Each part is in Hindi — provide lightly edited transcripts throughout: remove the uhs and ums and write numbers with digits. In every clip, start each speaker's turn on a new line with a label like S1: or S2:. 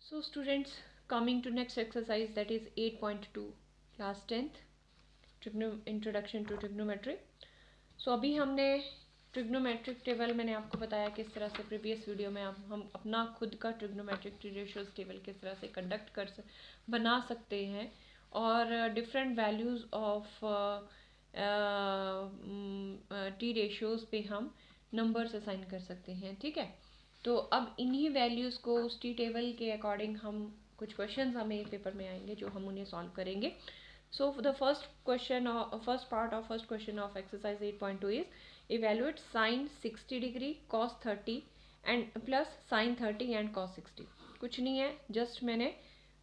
S1: So students, coming to next exercise, that is 8.2 class 10th introduction to trigonometry. So अभी हमने ट्रिग्नोमेट्रिक टेबल, मैंने आपको बताया किस तरह से प्रीवियस वीडियो में हम अपना खुद का ट्रिग्नोमेट्रिक रेशियोज टेबल किस तरह से बना सकते हैं और different values of T ratios पे हम नंबर्स असाइन कर सकते हैं। ठीक है, तो अब इन्हीं वैल्यूज़ को उस टी टेबल के अकॉर्डिंग हम कुछ क्वेश्चंस हमें पेपर में आएंगे जो हम उन्हें सॉल्व करेंगे। So the first question or first question of exercise 8.2 is evaluate sine 60 degree cos 30 and plus sine 30 and cos 60। कुछ नहीं है, जस्ट मैंने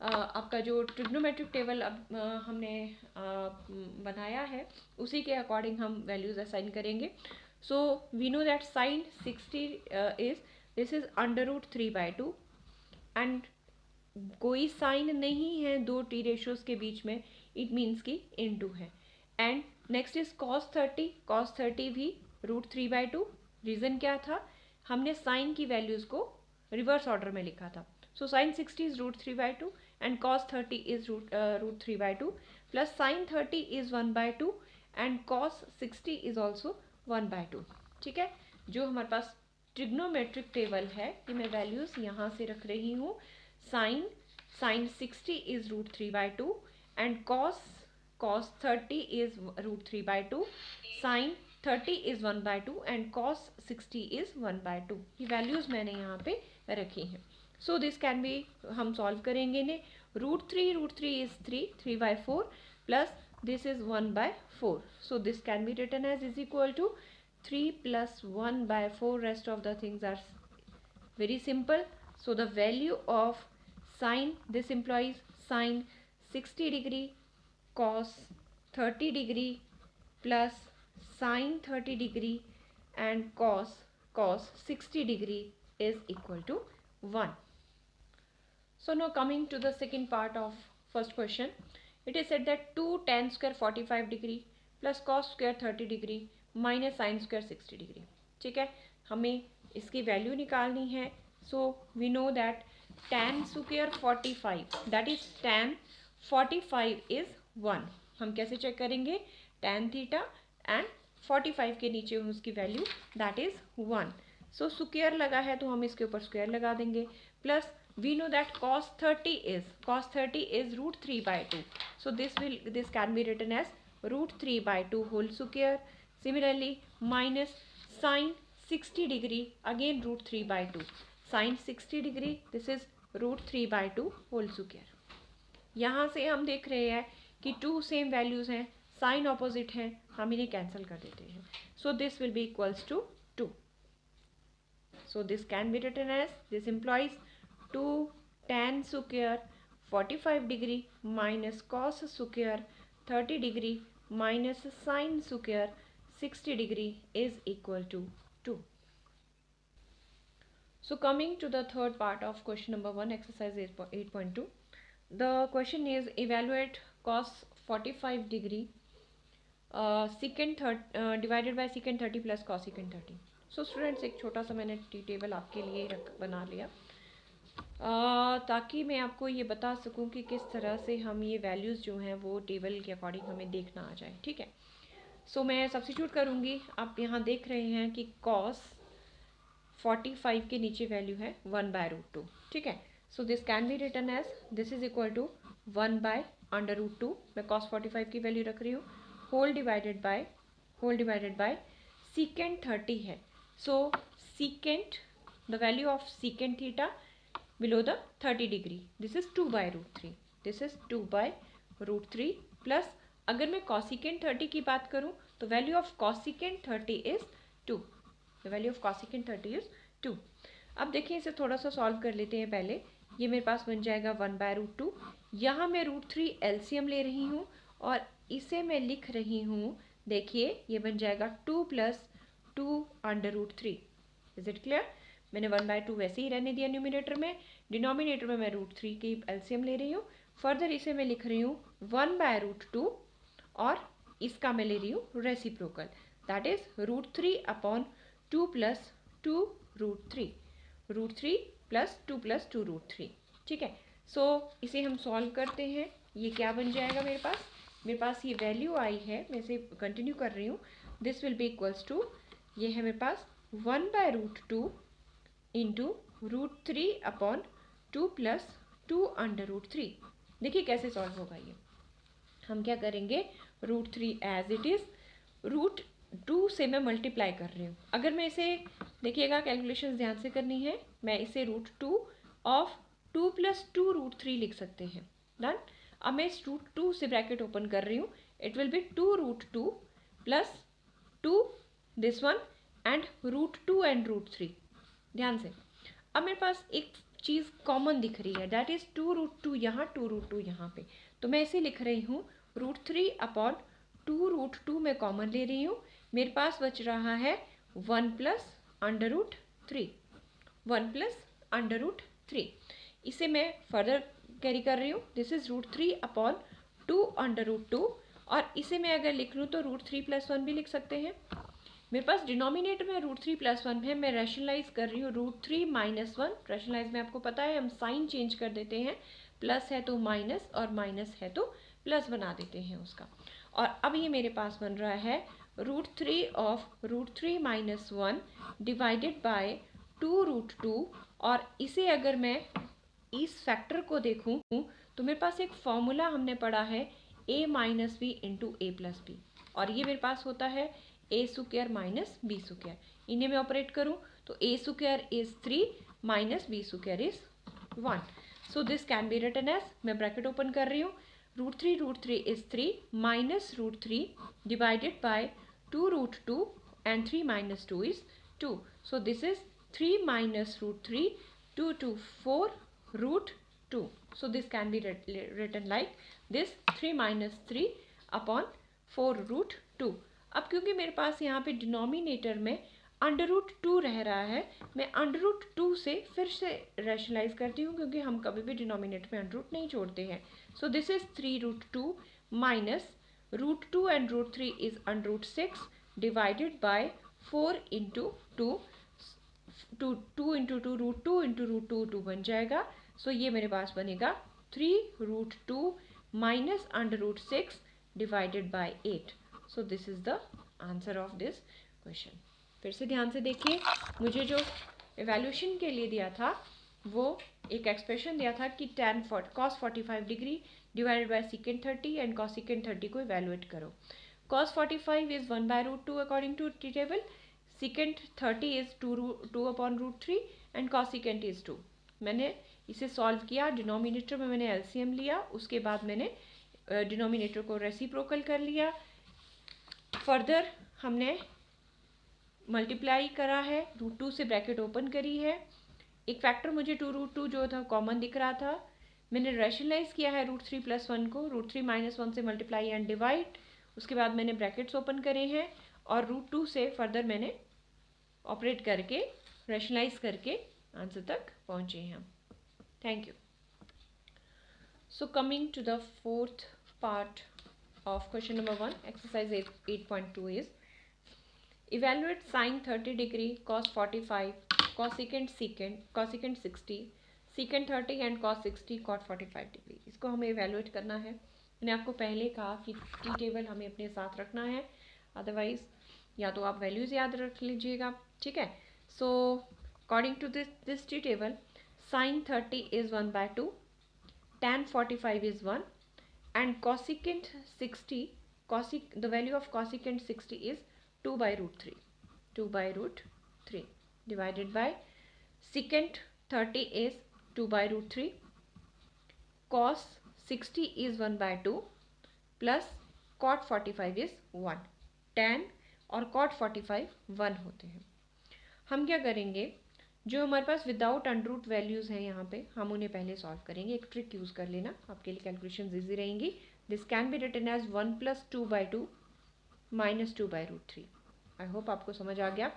S1: आपका जो ट्रिग्नोमेट्रिक टेबल अब हमने बनाया है उसी के अकॉर्डिंग हम वैल्यूज असाइन करेंगे। So we know that sine 60 is this is √3/2 and कोई साइन नहीं है दो टी रेशियोज के बीच में, इट मीन्स कि इनटू है। एंड नेक्स्ट इज cos 30 भी √3/2। रीज़न क्या था, हमने साइन की वैल्यूज़ को रिवर्स ऑर्डर में लिखा था। So sine 60 is √3/2 and cos 30 is √3/2 plus sign 30 is 1/2 and cos 60 is also 1/2। ठीक है, जो हमारे पास ट्रिग्नोमेट्रिक टेबल है कि मैं वैल्यूज़ यहाँ से रख रही हूँ। sin 60 is √3/2 and cos 30 is √3/2, sin 30 is 1/2 and cos 60 is 1/2। ये वैल्यूज मैंने यहाँ पे रखी हैं। सो दिस कैन बी, हम सॉल्व करेंगे ने √3 is 3/4 plus this is 1/4। So this can be written as is equal to 3 + 1/4। Rest of the things are very simple. So the value of sine, this implies sine 60 degree cos 30 degree plus sine 30 degree and cos 60 degree is equal to 1. So now coming to the second part of first question, it is said that 2 tan square 45 degree plus cos square 30 degree minus sine square 60 degree। ठीक है, हमें इसकी वैल्यू निकालनी है। So we know that tan square 45, that is tan 45 is 1। हम कैसे चेक करेंगे, tan थीटा एंड 45 के नीचे उसकी value that is 1। So square लगा है तो हम इसके ऊपर स्क्वायर लगा देंगे। Plus we know that cos 30 is √3/2। So this can be written as √3/2 whole square. Similarly minus sine 60 degree, again √3/2, sine 60 degree this is √3/2 whole square. यहाँ से हम देख रहे हैं कि टू सेम वैल्यूज हैं, साइन ऑपोजिट हैं, हम इन्हें कैंसिल कर देते हैं। So this will be equals to 2। So this can be written as, this implies 2 tan square 45 degree minus cos square 30 degree minus sine square 60 degree is equal to 2. So coming to the third part of question number 1, exercise 8.2. The question is evaluate cos 45 degree secant divided by secant 30 plus cos secant 30. So students, एक छोटा सा मैंने टी टेबल आपके लिए बना लिया ताकि मैं आपको ये बता सकूं कि किस तरह से हम ये वैल्यूज़ जो हैं वो टेबल के अकॉर्डिंग हमें देखना आ जाए। ठीक है, सो मैं सब्स्टिट्यूट करूँगी। आप यहाँ देख रहे हैं कि cos 45 के नीचे वैल्यू है 1/√2। ठीक है, so this can be written as, this is equal to 1/√2। मैं cos 45 की वैल्यू रख रही हूँ, होल डिवाइडेड बाय secant 30 है। सो secant, the value of secant theta below the 30 degree, this is 2/√3, this is 2/√3 plus अगर मैं cosecant 30 की बात करूँ तो value of cosecant 30 is 2। The value of cosecant 30 is 2। अब देखिए इसे थोड़ा सा सॉल्व कर लेते हैं। पहले ये मेरे पास बन जाएगा 1/√2, यहाँ मैं √3 एलसीएम ले रही हूँ और इसे मैं लिख रही हूँ, देखिए ये बन जाएगा 2 + 2/√3। Is it clear? मैंने 1/2 वैसे ही रहने दिया न्यूमिनेटर में, डिनोमिनेटर में मैं √3 की एलसीएम ले रही हूँ। फर्दर इसे मैं लिख रही हूँ 1/√2 और इसका मैं ले रही हूँ रेसिप्रोकल, दैट इज √3/2 + 2√3, √3 + 2 + 2 √3। ठीक है। सो इसे हम सॉल्व करते हैं। ये क्या बन जाएगा मेरे पास ये वैल्यू आई है, मैं इसे कंटिन्यू कर रही हूँ। This will be equals to, ये है मेरे पास 1/√2 इंटू √3/2 प्लस 2/√3। देखिए कैसे सॉल्व होगा ये। हम क्या करेंगे, √3 एज इट इज़, √2 से मैं मल्टीप्लाई कर रही हूँ। अगर मैं इसे देखिएगा, कैलकुलेशंस ध्यान से करनी है, मैं इसे √2 ऑफ 2 + 2√3 लिख सकते हैं। डन। अब मैं इस √2 से ब्रैकेट ओपन कर रही हूँ, it will be 2√2 plus 2 this one and √2 and √3। ध्यान से, अब मेरे पास एक चीज़ कॉमन दिख रही है, दैट इज 2√2 यहाँ, 2√2 यहाँ पे, तो मैं इसे लिख रही हूँ √3/2√2 में कॉमन ले रही हूँ। मेरे पास बच रहा है 1 + √3, 1 + √3। इसे मैं फर्दर कैरी कर रही हूँ, दिस इज √3/2√2, और इसे मैं अगर लिख लूँ तो √3 + 1 भी लिख सकते हैं। मेरे पास डिनोमिनेटर में √3 + 1 है, मैं रैशनलाइज कर रही हूँ √3 - 1। रैशनलाइज में आपको पता है हम साइन चेंज कर देते हैं, प्लस है तो माइनस और माइनस है तो प्लस बना देते हैं उसका। और अब ये मेरे पास बन रहा है √3 ऑफ √3 - 1 डिवाइडेड बाय 2√2। और इसे अगर मैं इस फैक्टर को देखूं तो मेरे पास एक फॉर्मूला हमने पढ़ा है a - b into a + b, और ये मेरे पास होता है a² - b²। इन्हें मैं ऑपरेट करूं तो a² is 3 minus b² is 1। So this can be written as, मैं ब्रैकेट ओपन कर रही हूँ, √3 is 3 minus √3 divided by 2√2 and 3 - 2 is 2। So this is 3 minus √3, 2 to 4 √2. So this can be written like this, 3 - 3/4 √2. अब क्योंकि मेरे पास यहाँ पे डिनोमिनेटर में √2 रह रहा है, मैं √2 से फिर से रैशनलाइज करती हूँ, क्योंकि हम कभी भी डिनोमिनेटर में √2 नहीं छोड़ते हैं। So this is 3√2 minus √2 and √3 is √6 divided by 4 into 2, 2 into 2 √2 into √2 2 बन जाएगा। सो ये मेरे पास बनेगा 3√2 minus √6 divided by 8। So this is the answer of this question. फिर से ध्यान से देखिए, मुझे जो एवेल्यूशन के लिए दिया था वो एक एक्सप्रेशन दिया था कि cos 45 degree divided by secant 30 and cos secant 30 को इवेलुएट करो। cos 45 is 1/√2 according to T table, secant 30 is 2/√3 and cos secant is 2। मैंने इसे सॉल्व किया, डिनोमिनेटर में मैंने एलसीएम लिया, उसके बाद मैंने डिनोमिनेटर को रेसिप्रोकल कर लिया, फर्दर हमने मल्टीप्लाई करा है, √2 से ब्रैकेट ओपन करी है, एक फैक्टर मुझे 2√2 जो था कॉमन दिख रहा था, मैंने रैशनलाइज किया है √3 + 1 को, √3 - 1 से मल्टीप्लाई एंड डिवाइड, उसके बाद मैंने ब्रैकेट्स ओपन करे हैं और √2 से फर्दर मैंने ऑपरेट करके रैशनलाइज करके आंसर तक पहुँचे हैं हम। Thank you. So coming to the fourth part of question number 1, exercise 8.2 is evaluate sin 30 degree, cos 45, cosecant 60, secant 30 and cos 60, cot 45 degree। इसको हमें evaluate करना है। मैंने आपको पहले कहा कि टी टेबल हमें अपने साथ रखना है, अदरवाइज या तो आप वैल्यूज याद रख लीजिएगा, ठीक है। So according to this T table, sin 30 is 1/2, tan 45 is 1, and cosecant 60, the value of cosecant 60 is 2/√3, 2/√3 divided by secant 30 is 2/√3, cos 60 is 1/2 plus cot 45 is 1। tan और cot 45 1 होते हैं। हम क्या करेंगे, जो हमारे पास विदाउट अंडर वैल्यूज़ हैं यहाँ पे, हम उन्हें पहले सॉल्व करेंगे। एक ट्रिक यूज़ कर लेना, आपके लिए कैलकुलेशन ईजी रहेंगी। This can be written as 1 + 2/2 minus 2/√3। I hope आपको समझ आ गया।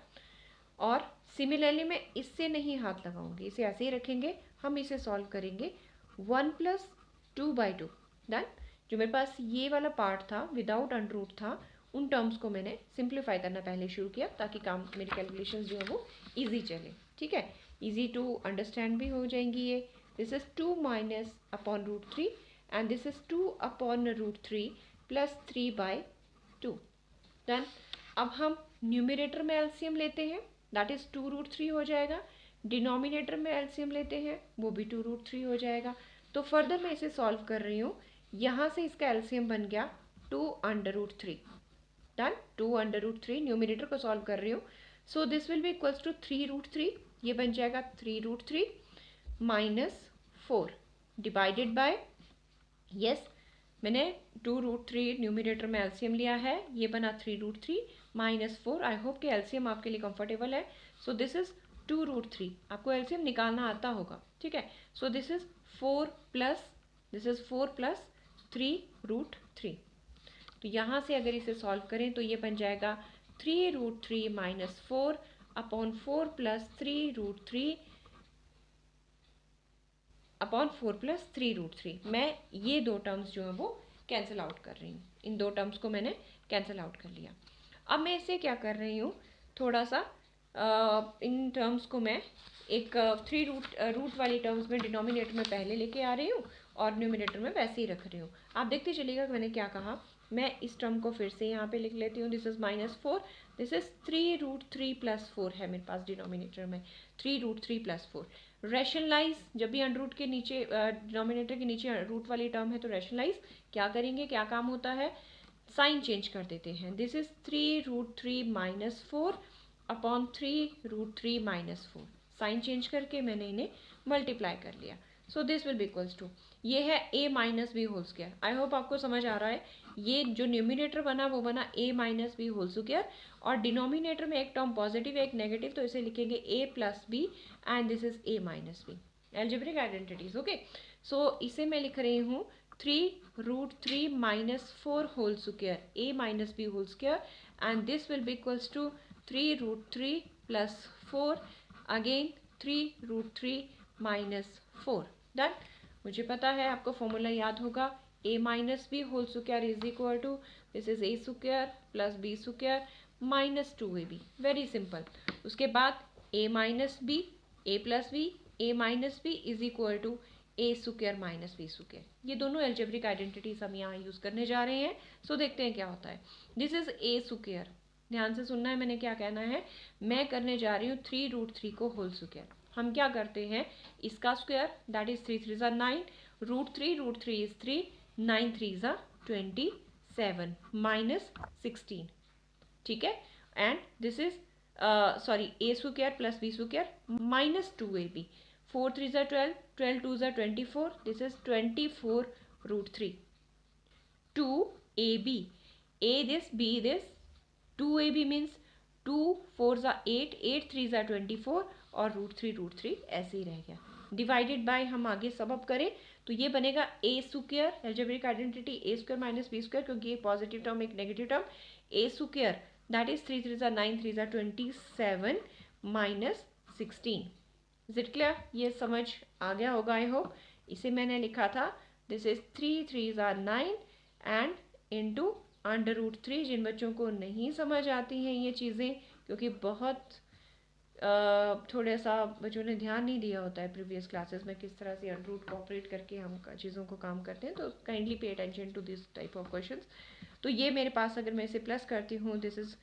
S1: और सिमिलरली मैं इससे नहीं हाथ लगाऊंगी, इसे ऐसे ही रखेंगे, हम इसे सॉल्व करेंगे 1 + 2/2। डन। जो मेरे पास ये वाला पार्ट था विदाउट अंडर था, उन टर्म्स को मैंने सिंप्लीफाई करना पहले शुरू किया, ताकि काम मेरी कैलकुलेशंस जो है वो ईजी चले, ठीक है, इजी टू अंडरस्टैंड भी हो जाएंगी ये, this is 2 minus upon root 3 and this is 2 upon root 3 plus 3/2। Done. अब हम न्यूमिनेटर में एलसीएम लेते हैं, दैट इज 2 रूट 3 हो जाएगा। डिनोमिनेटर में एलसीएम लेते हैं, वो भी 2 रूट 3 हो जाएगा। तो फर्दर मैं इसे सॉल्व कर रही हूँ, यहाँ से इसका एलसीएम बन गया 2 under root 3। Done. 2 under root 3 numerator को सॉल्व कर रही हूँ। So this will be equals to 3 root 3, ये बन जाएगा 3 root 3 minus 4 divided by, yes मैंने 2 रूट 3 न्यूमिनेटर में एलसीएम लिया है, ये बना 3 रूट 3 माइनस 4। आई होप कि एलसीएम आपके लिए कंफर्टेबल है। सो दिस इज 2 रूट 3, आपको एलसीएम निकालना आता होगा, ठीक है। So this is 4 plus 3 root 3। तो यहाँ से अगर इसे सॉल्व करें तो ये बन जाएगा 3 root 3 minus 4 upon 4 plus 3 root 3 upon 4 plus 3 root 3। मैं ये दो टर्म्स जो है वो कैंसिल आउट कर रही हूँ, इन दो टर्म्स को मैंने कैंसिल आउट कर लिया। अब मैं इसे क्या कर रही हूँ, थोड़ा सा इन टर्म्स को मैं एक 3 रूट वाली टर्म्स में डिनोमिनेटर में पहले लेके आ रही हूँ और न्यूमिनेटर में वैसे ही रख रही हूँ। आप देखते चलिएगा कि मैंने क्या कहा। मैं इस टर्म को फिर से यहाँ पे लिख लेती हूँ, this is -4, this is 3 root 3 plus 4 है मेरे पास डिनोमिनेटर में, 3 रूट 3 प्लस 4। रैशनलाइज, जब भी अंडर रूट के नीचे डिनोमिनेटर के नीचे रूट वाली टर्म है तो रैशनलाइज क्या करेंगे, क्या काम होता है, साइन चेंज कर देते हैं। This is 3 root 3 minus 4 upon 3 root 3 minus 4, sign change करके मैंने इन्हें मल्टीप्लाई कर लिया। So this will be equals to, ये है a minus B whole square. I hope आपको समझ आ रहा है, ये जो न्यूमिनेटर बना वो बना a minus B whole square, और डिनोमिनेटर में एक टर्म पॉजिटिव है एक नेगेटिव, तो इसे लिखेंगे a plus B and this is a minus B. Algebraic identities, okay. So इसे मैं लिख रही हूँ 3 root 3 minus 4 whole square a minus B whole square and this will be equals to 3 root 3 plus 4 again 3 root 3 minus 4। Done. मुझे पता है आपको फॉर्मूला याद होगा, a minus B whole square is equal to this is a square plus b square minus 2ab। Very simple. उसके बाद a minus b, a plus b, a minus b is equal to a square minus b square. ये दोनों एल्जेब्रिक आइडेंटिटीज हम यहाँ यूज करने जा रहे हैं। सो देखते हैं क्या होता है। दिस इज a स्क्वायर, ध्यान से सुनना है मैंने क्या कहना है, मैं करने जा रही हूँ 3 रूट 3 को होल स्क्वायर। हम क्या करते हैं, इसका square that is 3 3 9, root 3 is 3, 9 3 27 minus 16, ठीक है। And this is sorry a square plus b square minus 2ab, 4 3 12, 12 2 24, this is 24 root 3, 2ab, a this b this, 2ab means 2 4 8, 8 3 24 और रूट 3 ऐसे ही रह गया। डिवाइडेड बाय हम आगे सब अप करें तो ये बनेगा a square, algebraic identity a square minus b square, क्योंकि एक पॉजिटिव टर्म एक negative term, a square that is 3 3 9, 3 27 minus 16। Is it clear? ये समझ आ गया होगा आई होप। इसे मैंने लिखा था this is 3 3 9 and into under root 3। जिन बच्चों को नहीं समझ आती हैं ये चीज़ें, क्योंकि बहुत थोड़ा सा बच्चों ने ध्यान नहीं दिया होता है प्रीवियस क्लासेस में किस तरह से अंडर रूट को ऑपरेट करके हम चीज़ों को काम करते हैं, तो kindly pay attention to this type of questions. तो ये मेरे पास अगर मैं इसे प्लस करती हूँ, this is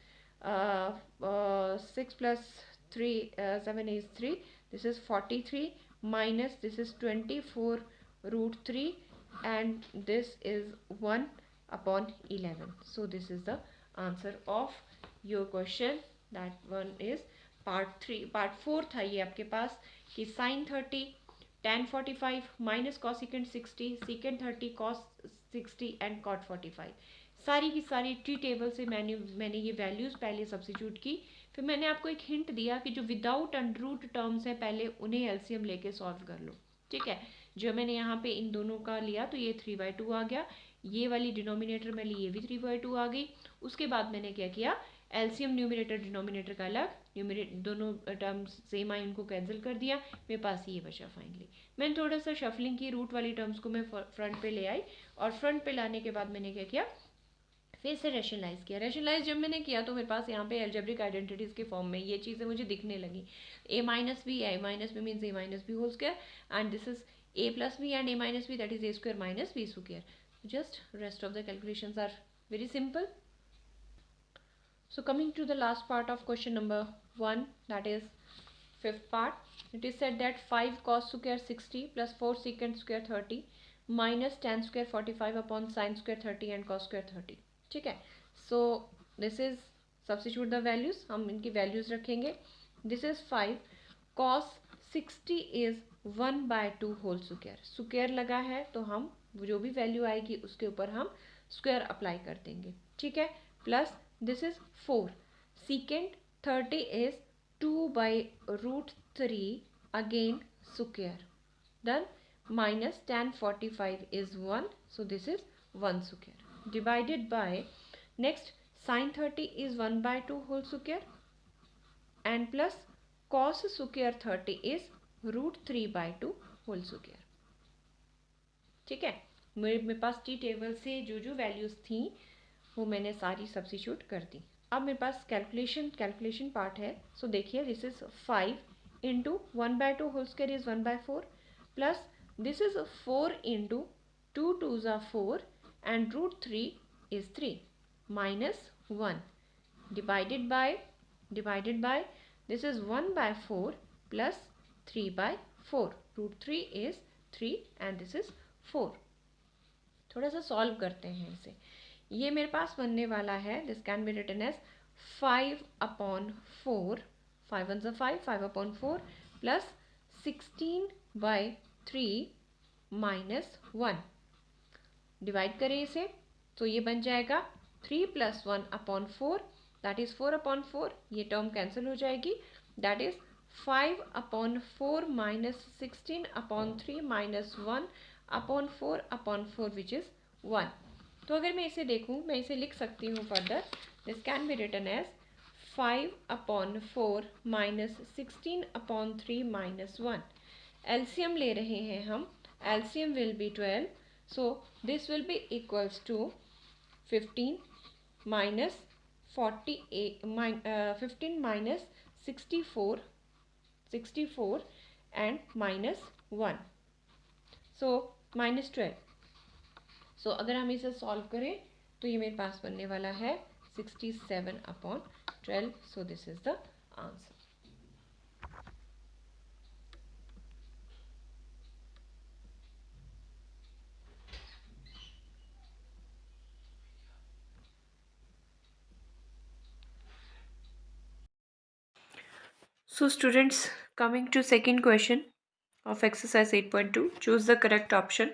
S1: 6 plus 3 7 is 3, this is 43 minus this is 24 root 3 and this is 1 upon 11. So this is the answer of your question. That one is part 3. part 4 था ये आपके पास कि sin 30 tan 45 minus cosecant 60 secant 30 cos 60 and cot 45, सारी की सारी टी टेबल से मैंने ये वैल्यूज़ पहले सब्स्टिट्यूट की। फिर मैंने आपको एक हिंट दिया कि जो विदाउट अंडर रूट टर्म्स है पहले उन्हें एलसीएम लेके सॉल्व कर लो, ठीक है। जो मैंने यहाँ पे इन दोनों का लिया तो ये 3/2 आ गया, ये वाली डिनोमिनेटर में ली ये भी 3/2 आ गई। उसके बाद मैंने क्या किया, एलसीएम न्यूमिनेटर डिनोमिनेटर का अलग, न्यूमिनेटर दोनों टर्म्स सेम आई उनको कैंसिल कर दिया, मेरे पास ये बचा फाइनली। मैंने थोड़ा सा शफलिंग की, रूट वाली टर्म्स को मैं फ्रंट पे ले आई और फ्रंट पे लाने के बाद मैंने क्या किया, फिर से रेशनलाइज किया। रेशनलाइज जब मैंने किया तो मेरे पास यहाँ पे एल्जेब्रिक आइडेंटिटीज़ के फॉर्म में ये चीज़ें मुझे दिखने लगी। a minus b means a minus B whole square and this is a plus B and a minus b, that is a square minus b square. Just rest of the calculations are very simple. So coming to the last part of question number 1, that is fifth part, it is said that 5 cos square 60 plus 4 secant square 30 minus tan square 45 upon sin square 30 and cos square 30. ठीक है. So this is substitute the values, हम इनकी values रखेंगे. This is 5 cos 60 is 1/2 whole square. Square लगा है तो हम जो भी वैल्यू आएगी उसके ऊपर हम स्क्वायर अप्लाई कर देंगे. ठीक है. Plus this is 4 secant 30 is 2/√3 again square. Then minus tan 45 is 1, so this is 1 square. Divided by next sin 30 is 1/2 whole square and plus cos square 30 is √3/2 whole square. ठीक है. मेरे पास टी टेबल से जो जो वैल्यूज थी वो मैंने सारी सब्स्टिट्यूट कर दी. अब मेरे पास कैलकुलेशन पार्ट है. सो देखिए, this is 5 into 1/2 whole square is 1/4 plus this is 4 into 2 2s are 4 and √3 is 3 minus 1 divided by this is 1/4 plus 3/4. √3 is 3 and this is 4. थोड़ा सा सॉल्व करते हैं इसे. ये मेरे पास बनने वाला है. This can be written as 5/4, 5 1 is 5, 5/4 plus 16/3 minus 1. Divide करें इसे तो ये बन जाएगा 3 + 1/4, दैट इज 4/4. ये टर्म कैंसिल हो जाएगी. That is 5/4 minus 16/3 minus 1/4/4 which is 1. तो अगर मैं इसे देखूं, मैं इसे लिख सकती हूँ further. This can be written as 5/4 minus 16/3 minus 1. LCM ले रहे हैं हम. LCM will be 12. So this will be equals to 15 minus 15 minus 64 and minus 1. So minus 12. So अगर हम इसे सॉल्व करें तो ये मेरे पास बनने वाला है 67/12. सो this is the answer. So students, coming to second question of exercise 8.2, choose the correct option.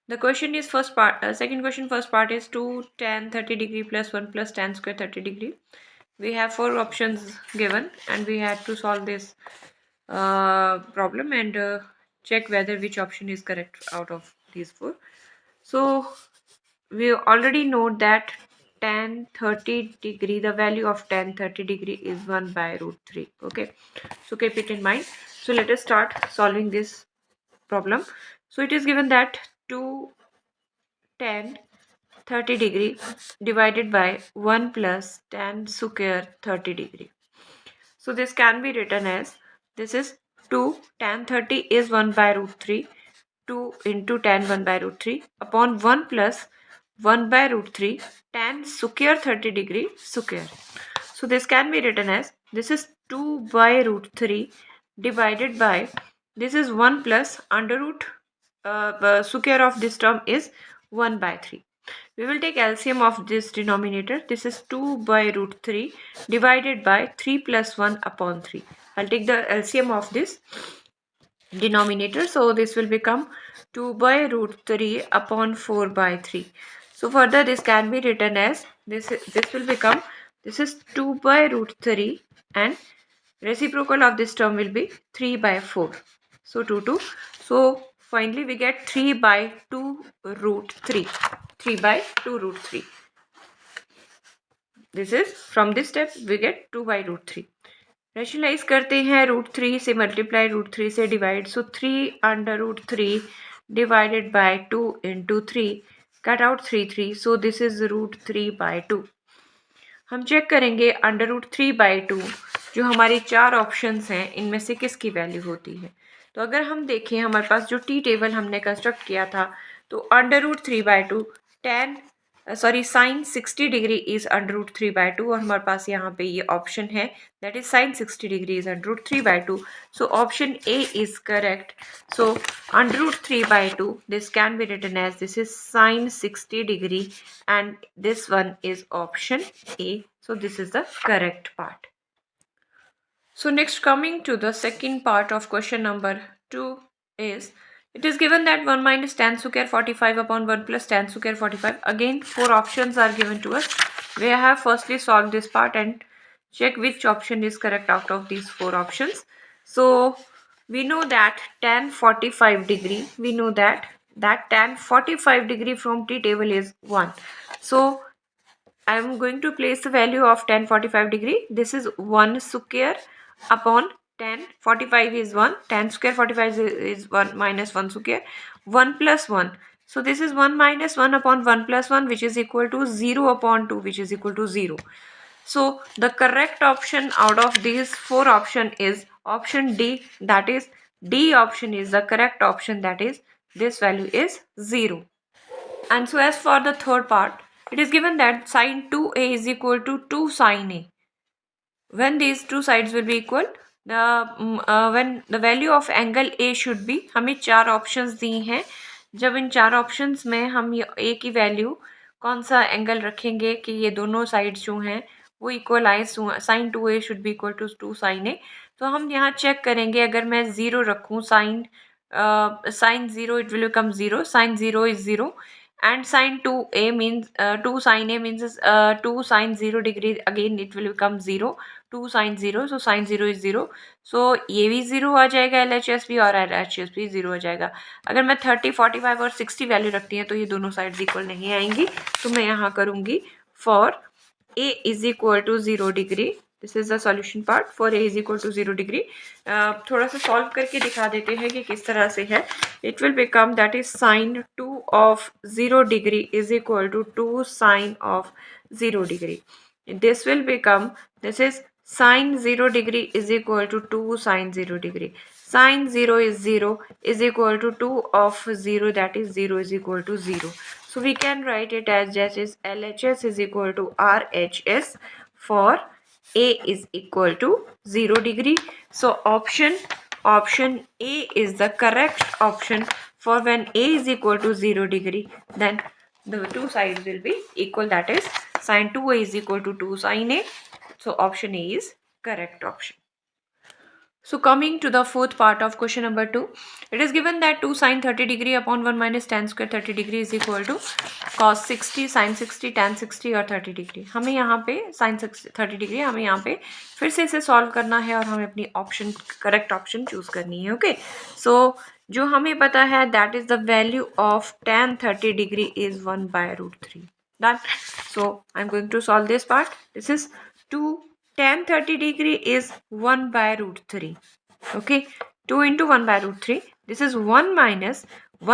S1: The question is second question first part is 2 tan 30 degree plus 1 plus tan square 30 degree. We have 4 options given and we had to solve this problem and check whether which option is correct out of these 4. So we already know that tan 30 degree, the value of tan 30 degree is 1/√3. Okay, so keep it in mind. So let us start solving this problem. So it is given that 2 tan 30 degree divided by 1 plus tan square 30 degree. So this can be written as, this is 2 tan 30 is 1/√3, 2 into tan 1/√3 upon 1 plus 1/√3 tan square 30 degree square. So this can be written as, this is 2/√3 divided by, this is 1 plus under root square of this term is 1/3. We will take LCM of this denominator. This is 2/√3 divided by 3 plus 1/3. I'll take the LCM of this denominator. So this will become 2/√3 upon 4/3. So further this can be written as, this will become, this is 2/√3 and reciprocal of this term will be 3/4. So 2. So finally we get 3/2√3. 3/2√3. This is, from this step we get 2/√3. Rationalise करते हैं. √3 से मल्टीप्लाई, √3 से divide. So 3/√3 divided by 2 into 3 cut out 3 so this is √3/2। हम चेक करेंगे अंडर रूट 3/2 जो हमारी 4 ऑप्शंस हैं इनमें से किसकी वैल्यू होती है। तो अगर हम देखें हमारे पास जो टी टेबल हमने कंस्ट्रक्ट किया था, तो under root 3/2 sine 60 degree is under root 3/2 और हमारे पास यहाँ पे ये ऑप्शन है that is sine 60 degree is under root 3/2। So option A is correct. So under root 3/2 this can be written as this is sine 60 degree and this one is option A. So this is the correct part. So next, coming to the second part of question number 2 is it is given that 1 minus tan square 45 upon 1 plus tan square 45. Again 4 options are given to us. We have firstly solved this part and check which option is correct out of these 4 options. So we know that tan 45 degree, we know that tan 45 degree from T table is 1. So I am going to place the value of tan 45 degree. This is 1 square upon tan 45 is 1. Tan square 45 is 1 minus 1 square. 1 plus 1. So this is 1 minus 1 upon 1 plus 1 which is equal to 0 upon 2 which is equal to 0. So the correct option out of these 4 option is option D, that is D option is the correct option, that is this value is 0. And so as for the third part, it is given that sine 2a is equal to 2 sine a. When these two sides will be equal, when the value of angle A should be, हमें 4 options दी हैं। जब इन 4 options में हम A की वैल्यू कौन सा एंगल रखेंगे कि ये दोनों साइड्स जो हैं वो इक्वल आए, sine 2a should be equal to 2 sine A. तो हम यहाँ चेक करेंगे, अगर मैं 0 रखूँ sine 0 it will become 0, sin 0 is 0 and sin 2a means 2 sin a means 2 sin 0 degree, again it will become 0, 2 sin 0, so sin 0 is 0. so ये भी 0 आ जाएगा LHS भी और RHS भी 0 आ जाएगा। अगर मैं 30, 45 और 60 वैल्यू रखती हैं तो ये दोनों साइड्स इक्वल नहीं आएंगी, तो मैं यहाँ करूँगी for a is equal to 0 degree. This is the solution part for a is equal to 0 degree. थोड़ा सा सॉल्व करके दिखा देते हैं कि किस तरह से है। It will become that is sine 2 of 0 degree is equal to 2 sine of 0 degree. This will become, this is sine 0 degree is equal to 2 sine 0 degree. Sine 0 is 0 is equal to 2 of 0, that is 0 is equal to 0. So we can write it as just is LHS is equal to RHS for A is equal to 0 degree. So option A is the correct option for when A is equal to 0 degree, then the two sides will be equal, that is sin 2a is equal to 2 sin a. So option A is correct option. So coming to the fourth part of question number 2, it is given that 2 sin 30 degree upon 1 minus tan square 30 degree is equal to cos 60, sin 60, tan 60 और 30 डिग्री। हमें यहाँ पे sin 30 डिग्री हमें यहाँ पे फिर से इसे सॉल्व करना है और हमें अपनी ऑप्शन करेक्ट ऑप्शन चूज करनी है। ओके, सो जो हमें पता है that is the value of tan 30 degree is 1/√3. Done. So I'm going to solve this part. This is 2 tan 30 degree is 1/√3. Okay, 2 into 1/√3. This is 1 minus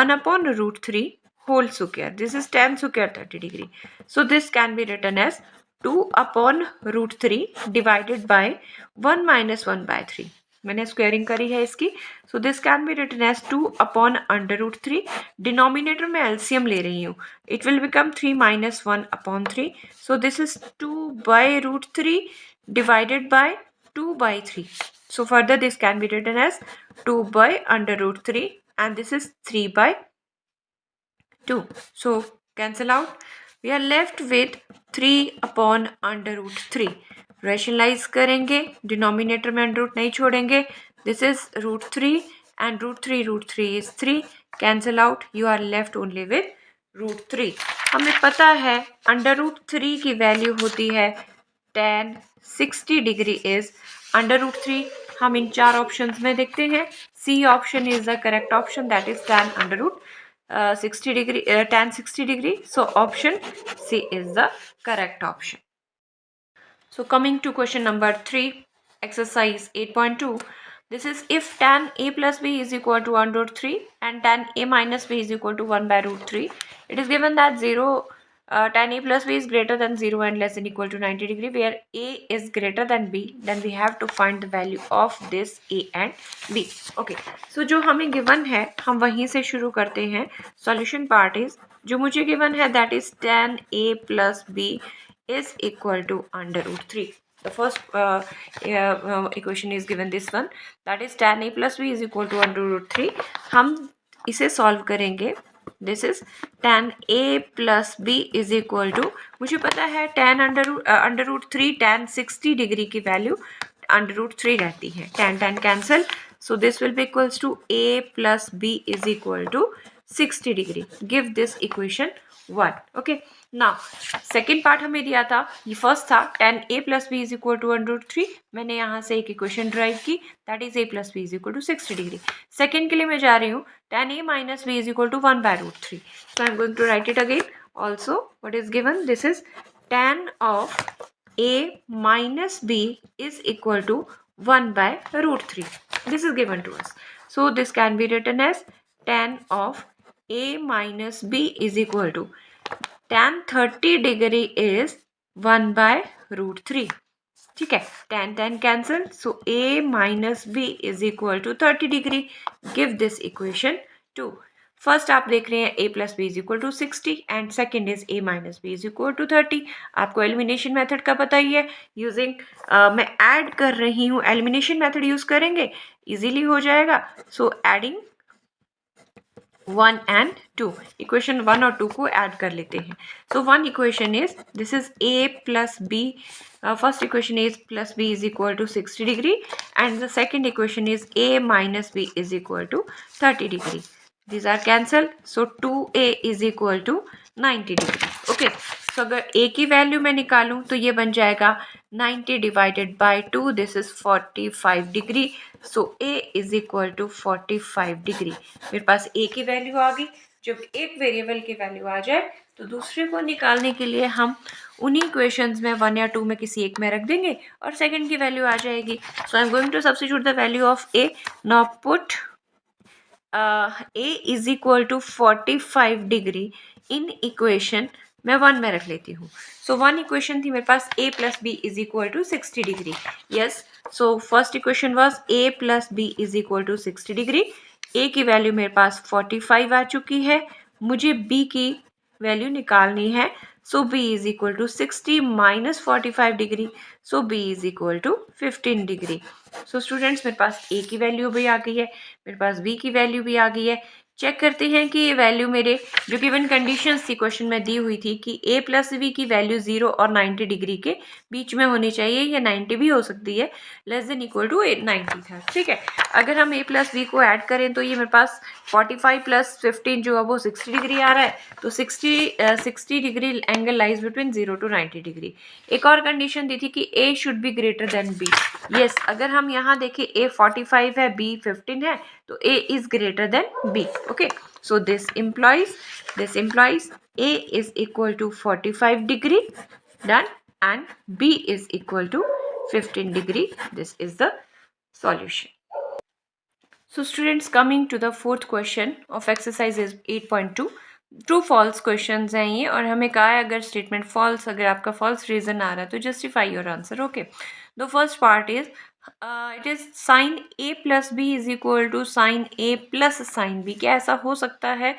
S1: 1 upon √3 whole square. This is tan square 30 degree. So this can be written as 2 upon √3 divided by 1 minus 1/3. मैंने स्क्वायरिंग करी है इसकी, so this can be written as 2 upon √3. Denominator में एलसीएम ले रही हूँ, it will become 3 minus 1 upon 3. So this is 2/√3 divided by 2/3. So further this can be written as 2/√3 and this is 3/2. So cancel out. We are left with 3 upon √3. Rationalise करेंगे, डिनोमिनेटर में अंडर रूट नहीं छोड़ेंगे. This is √3 and √3 is 3. Cancel out, you are left only with √3. हमें पता है √3 की वैल्यू होती है tan 60 डिग्री इज √3. हम इन 4 ऑप्शंस में देखते हैं, C option is the correct option, that is tan √60 degree, tan 60 degree. So option C is the correct option. So coming to question number 3, exercise 8.2, This is if tan a plus b is equal to 1 root 3 and tan a minus b is equal to 1 by root 3. It is given that tan a plus b is greater than 0 and less than equal to 90 degree, where a is greater than b. Then we have to find the value of this a and b. Okay, so जो हमें given है हम वहीं से शुरू करते हैं. Solution part is जो मुझे given है that is tan a plus b is equal to under root 3. The first equation is given this one, that is tan a plus b is equal to under root 3. हम इसे solve करेंगे. This is tan a plus b is equal to, मुझे पता है tan under root 3 tan 60 degree की वैल्यू under root 3 रहती है. tan cancel, so this will be equals to a plus b is equal to 60 degree. Give this equation 1. Okay, now second part हमें दिया था, ये first था tan a plus b is equal to 1 root 3. मैंने यहाँ से एक equation derive की, that is a plus b is equal to 60 degree. Second के लिए मैं जा रही हूँ tan a minus b is equal to 1 by root 3. So I am going to write it again. Also what is given, this is tan of a minus b is equal to 1 by root 3. This is given to us. So this can be written as tan of a minus b is equal to tan 30 degree is 1 by root 3. ठीक है, tan cancel, so a minus b is equal to 30 degree. Give this equation 2. First आप देख रहे हैं a plus b is equal to 60 and second is a minus b is equal to 30. आपको एलिमिनेशन मेथड का पता ही है. यूजिंग मैं ऐड कर रही हूँ, एलिमिनेशन मेथड यूज करेंगे इजीली हो जाएगा. सो एडिंग 1 and 2, इक्वेशन 1 और 2 को ऐड कर लेते हैं. So one equation is, this is a plus b, first equation is plus b is equal to 60 degree and the second equation is a minus b is equal to 30 degree. These are cancelled, so 2a is equal to 90 degree. Okay, so अगर a की वैल्यू मैं निकालूं तो ये बन जाएगा 90 divided by 2, this is 45 degree. So a is equal to 45 degree. मेरे पास a की वैल्यू आ गई. जब एक वेरिएबल की वैल्यू आ जाए तो दूसरे को निकालने के लिए हम उन्हीं इक्वेशंस में 1 या 2 में किसी एक में रख देंगे और सेकंड की वैल्यू आ जाएगी. So I am going to substitute the value of a. Now put a is equal to 45 degree in equation मैं 1 में रख लेती हूँ. सो वन इक्वेशन थी मेरे पास a plus b is equal to 60 degree. Yes, so first equation was a plus b is equal to 60 degree. a की वैल्यू मेरे पास 45 आ चुकी है, मुझे b की वैल्यू निकालनी है. सो b is equal to 60 minus 45 degree. So b is equal to 15 degree. So students मेरे पास a की वैल्यू भी आ गई है, मेरे पास b की वैल्यू भी आ गई है. चेक करते हैं कि ये वैल्यू मेरे जो गिवन कंडीशंस थी क्वेश्चन में दी हुई थी कि a प्लस बी की वैल्यू 0 और 90 डिग्री के बीच में होनी चाहिए, या 90 भी हो सकती है, लेस देन इक्वल टू 90 था. ठीक है, अगर हम a प्लस बी को ऐड करें तो ये मेरे पास 45 प्लस 15 जो है वो 60 डिग्री आ रहा है. तो 60 degree angle lies between 0 to 90 degree. एक और कंडीशन दी थी कि a should be greater than b. Yes, अगर हम यहाँ देखें a 45 है, b 15 है, तो a is greater than b. Okay, so this implies a is equal to 45 degree, done, and b is equal to 15 degree. This is the solution. So students, coming to the fourth question of exercise is 8.2. True false question हैं ये, और हमें कहा है अगर स्टेटमेंट फॉल्स, अगर आपका फॉल्स रीजन आ रहा है तो justify your answer. Okay, the first part is it is sine a plus b is equal to sine a plus sine b. क्या ऐसा हो सकता है?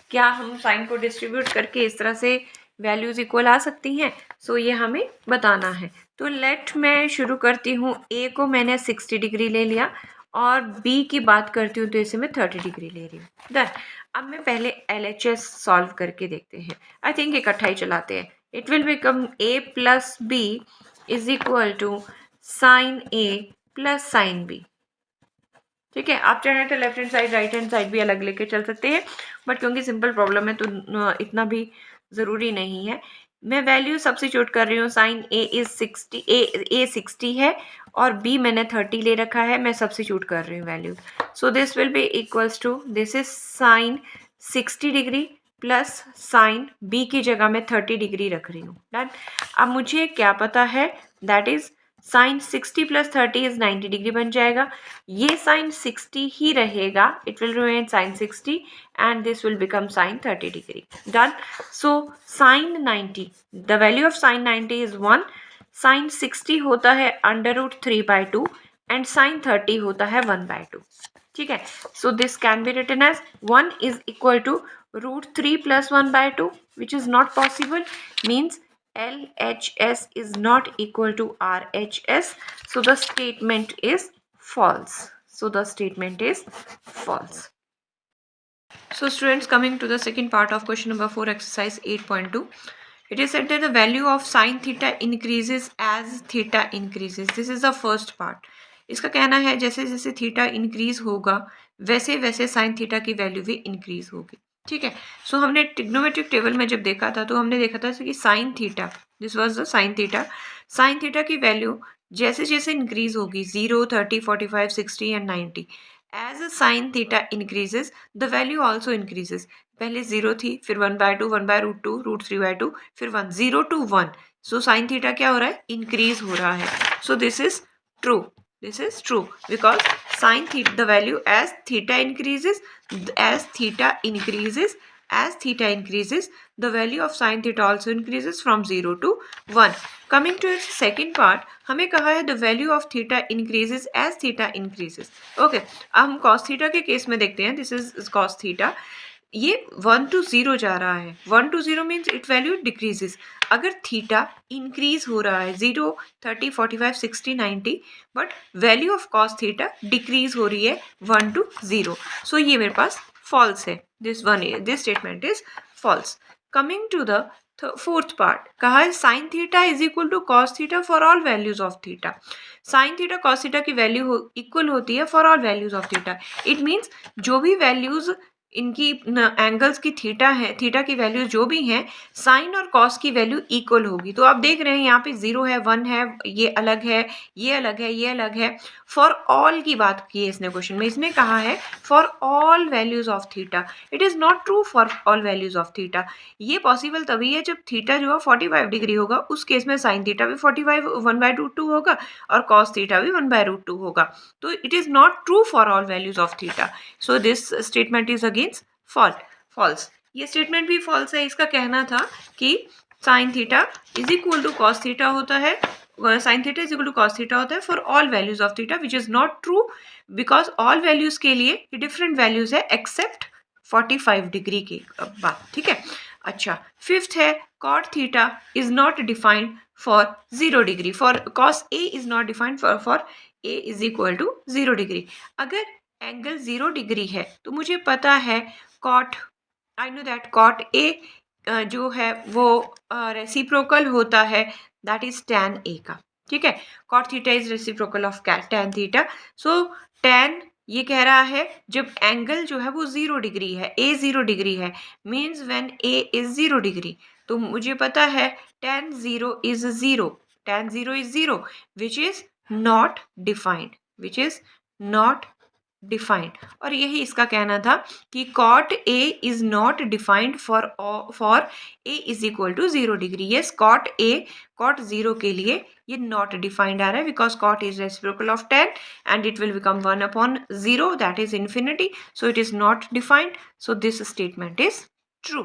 S1: क्या हम साइन को डिस्ट्रीब्यूट करके इस तरह से वैल्यूज इक्वल आ सकती हैं? सो ये हमें बताना है. तो लेट मैं शुरू करती हूँ. a को मैंने 60 डिग्री ले लिया और b की बात करती हूँ तो इसे मैं 30 डिग्री ले रही हूँ. डन. अब मैं पहले LHS सॉल्व करके देखते हैं. आई थिंक इकट्ठा ही चलाते हैं. It will become a plus b is equal to sine a plus sine b. ठीक है, आप चाहें तो left hand side right hand side भी अलग लेके चल सकते हैं, बट क्योंकि सिंपल प्रॉब्लम है तो इतना भी ज़रूरी नहीं है. मैं वैल्यू सब्स्टिट्यूट कर रही हूँ. साइन a इज 60, a 60 है और b मैंने 30 ले रखा है. मैं सब्स्टिट्यूट कर रही हूँ value. So this will be equals to, this is sine 60 degree plus sine b की जगह मैं 30 डिग्री रख रही हूँ. डन. अब मुझे क्या पता है, that is sine 60 plus 30 is 90 degree बन जाएगा. ये साइन 60 ही रहेगा, it will remain sine 60 and this will become sine 30 degree. Done. So sine 90, the value of sine 90 is 1. Sine 60 होता है √3/2 एंड साइन 30 होता है 1/2. ठीक है. So this can be written as 1 is equal to √3 plus 1/2, which is not possible, means LHS is not equal to RHS. So the statement is false. So the statement is false. So students, coming to the second part of question number 4, exercise 8.2. It is said that the value of sin theta increases as theta increases. This is the first part. इसका कहना है जैसे जैसे थीटा इंक्रीज होगा वैसे वैसे साइन थीटा की वैल्यू भी इंक्रीज होगी. ठीक है. सो हमने ट्रिग्नोमेट्रिक टेबल में जब देखा था तो हमने देखा था कि sine theta, this was the sine theta की वैल्यू जैसे जैसे इंक्रीज होगी 0, 30, 45, 60 and 90. As sine theta increases the value also increases. पहले 0 थी, फिर 1/2, 1/√2, √3/2, फिर 1, 0 to 1. सो साइन थीटा क्या हो रहा है? इंक्रीज हो रहा है. So this is true. This is true because sin theta, the value as theta increases, the value of sin theta also increases from 0 to 1. Coming to its second part, हमें कहा है the value of theta increases as theta increases. Okay, अब हम cos theta के केस में देखते हैं. This is cos theta. ये 1 to 0 जा रहा है. 1 to 0 means it value decreases. अगर थीटा इंक्रीज हो रहा है 0, 30, 45, 60, 90, but value of cos theta decrease हो रही है 1 to 0. सो ये मेरे पास फॉल्स है. This statement is false. Coming to the fourth part, कहा है sine theta is equal to cos theta for all values of theta. Sine theta cos theta की वैल्यू इक्वल होती है for all values of theta. It means जो भी वैल्यूज इनकी एंगल्स की थीटा है, थीटा की वैल्यू जो भी हैं, साइन और कॉस की वैल्यू इक्वल होगी. तो आप देख रहे हैं यहाँ पे 0 है, 1 है, ये अलग है, ये अलग है, ये अलग है. फॉर ऑल की बात की है इसने क्वेश्चन में. इसने कहा है for all values of theta. It is not true for all values of theta. ये पॉसिबल तभी है जब थीटा जो है 45 डिग्री होगा. उस केस में साइन थीटा भी 45 1/√2 होगा और कॉस थीटा भी 1/√2 होगा. तो it is not true for all values of theta. So this statement is against false. ये स्टेटमेंट भी फॉल्स है. इसका कहना था कि sine theta is equal to cos theta होता है, sine theta is equal to cos theta होता है for all values of theta, which is not true because all values के लिए डिफरेंट वैल्यूज है एक्सेप्ट 45 डिग्री के बाद. ठीक है. अच्छा, फिफ्थ है cot theta is not defined for 0 degree. For cos A is not defined for A is equal to 0 degree. अगर एंगल 0 डिग्री है तो मुझे पता है cot, I know that cot A जो है वो रेसिप्रोकल होता है, दैट इज टैन ए का. ठीक है. Cot theta is reciprocal of tan theta. So tan ये कह रहा है जब एंगल जो है वो 0 डिग्री है, ए 0 डिग्री है, means when A is 0 degree, तो मुझे पता है tan 0 is 0. Tan 0 is 0 which is not defined. और यही इसका कहना था कि cot A is not defined for A is equal to 0 degree. Yes, cot 0 के लिए ये नॉट डिफाइंड आ रहा है because cot is reciprocal of tan and it will become 1/0, that is infinity. So it is not defined. So this statement is true.